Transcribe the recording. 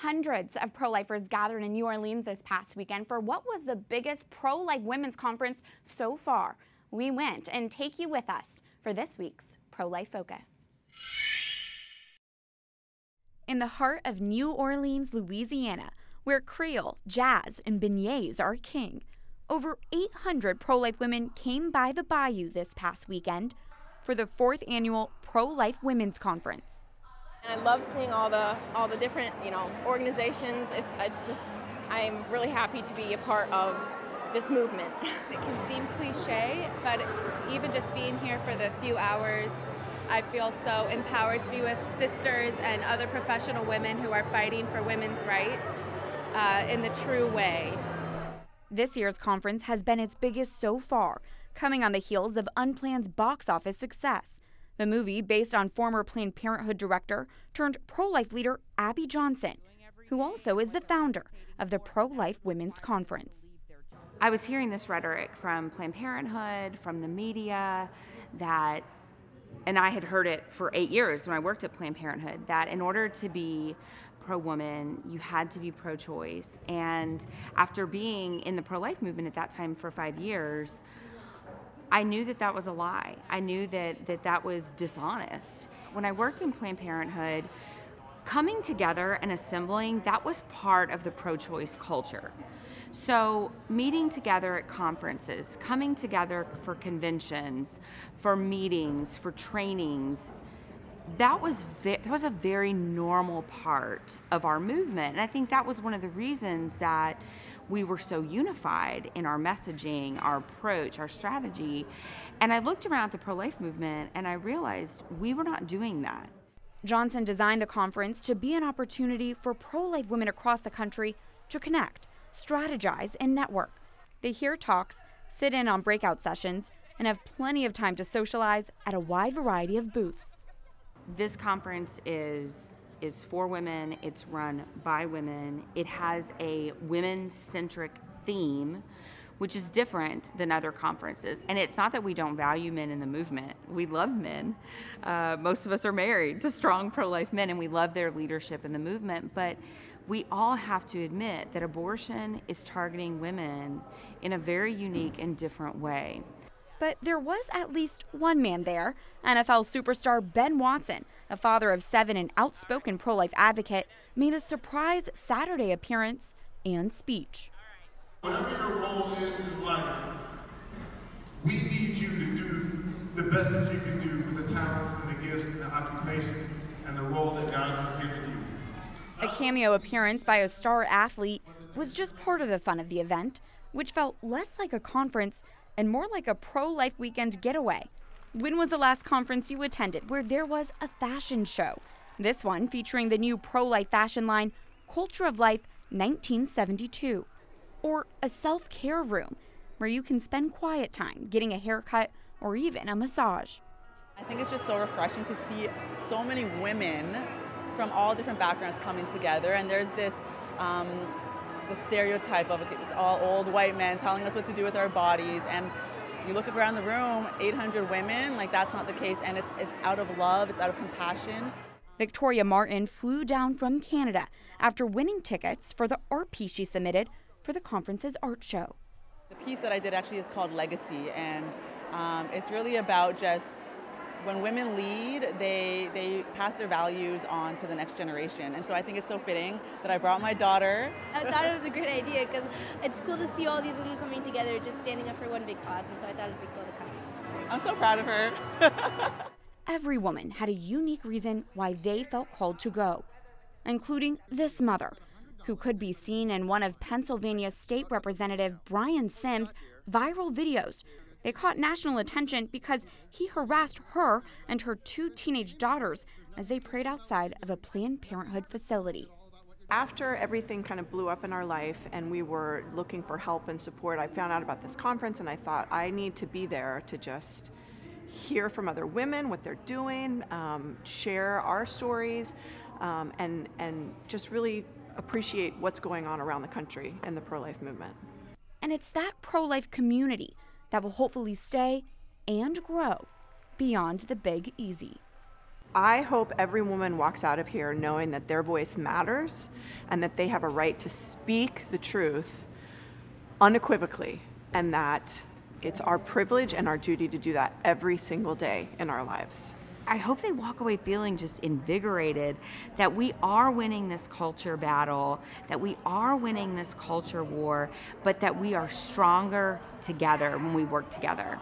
Hundreds of pro-lifers gathered in New Orleans this past weekend for what was the biggest pro-life women's conference so far. We went and take you with us for this week's Pro-Life Focus. In the heart of New Orleans, Louisiana, where Creole, jazz, and beignets are king, over 800 pro-life women came by the bayou this past weekend for the 4th annual Pro-Life Women's Conference. And I love seeing all the different, organizations. It's just, I'm really happy to be a part of this movement. It can seem cliche, but even just being here for the few hours, I feel so empowered to be with sisters and other professional women who are fighting for women's rights in the true way. This year's conference has been its biggest so far, coming on the heels of Unplanned's box office success. The movie, based on former Planned Parenthood director turned pro-life leader Abby Johnson, who also is the founder of the Pro-Life Women's Conference. I was hearing this rhetoric from Planned Parenthood, from the media, and I had heard it for 8 years when I worked at Planned Parenthood, that in order to be pro-woman, you had to be pro-choice. And after being in the pro-life movement at that time for 5 years, I knew that that was a lie. I knew that was dishonest. When I worked in Planned Parenthood, coming together and assembling, that was part of the pro-choice culture. So meeting together at conferences, coming together for conventions, for meetings, for trainings, that was a very normal part of our movement. And I think that was one of the reasons that we were so unified in our messaging, our approach, our strategy. And I looked around at the pro-life movement and I realized we were not doing that. Johnson designed the conference to be an opportunity for pro-life women across the country to connect, strategize, and network. They hear talks, sit in on breakout sessions, and have plenty of time to socialize at a wide variety of booths. This conference is for women, it's run by women, it has a women-centric theme, which is different than other conferences. And it's not that we don't value men in the movement. We love men. Most of us are married to strong pro-life men, and we love their leadership in the movement, but we all have to admit that abortion is targeting women in a very unique and different way. But there was at least one man there. NFL superstar Ben Watson, a father of 7 and outspoken pro-life advocate, made a surprise Saturday appearance and speech. Whatever your role is in life, we need you to do the best that you can do with the talents and the gifts and the occupation and the role that God has given you. A cameo appearance by a star athlete was just part of the fun of the event, which felt less like a conference and more like a pro-life weekend getaway. When was the last conference you attended where there was a fashion show? This one featuring the new pro-life fashion line, Culture of Life 1972. Or a self-care room where you can spend quiet time getting a haircut or even a massage. I think it's just so refreshing to see so many women from all different backgrounds coming together, and there's this the stereotype of it's all old white men telling us what to do with our bodies, and you look around the room, 800 women, like that's not the case, and it's out of love, it's out of compassion. Victoria Martin flew down from Canada after winning tickets for the art piece she submitted for the conference's art show. The piece that I did actually is called Legacy, and it's really about just when women lead, they pass their values on to the next generation. And so I think it's so fitting that I brought my daughter. I thought it was a great idea because it's cool to see all these women coming together, just standing up for one big cause. And so I thought it would be cool to come. I'm so proud of her. Every woman had a unique reason why they felt called to go, including this mother, who could be seen in one of Pennsylvania's State Representative Brian Sims' viral videos. They caught national attention because he harassed her and her 2 teenage daughters as they prayed outside of a Planned Parenthood facility. After everything kind of blew up in our life and we were looking for help and support, I found out about this conference and I thought I need to be there to just hear from other women what they're doing, share our stories, and just really appreciate what's going on around the country in the pro-life movement. And it's that pro-life community that will hopefully stay and grow beyond the big easy. I hope every woman walks out of here knowing that their voice matters and that they have a right to speak the truth unequivocally, and that it's our privilege and our duty to do that every single day in our lives. I hope they walk away feeling just invigorated that we are winning this culture battle, that we are winning this culture war, but that we are stronger together when we work together.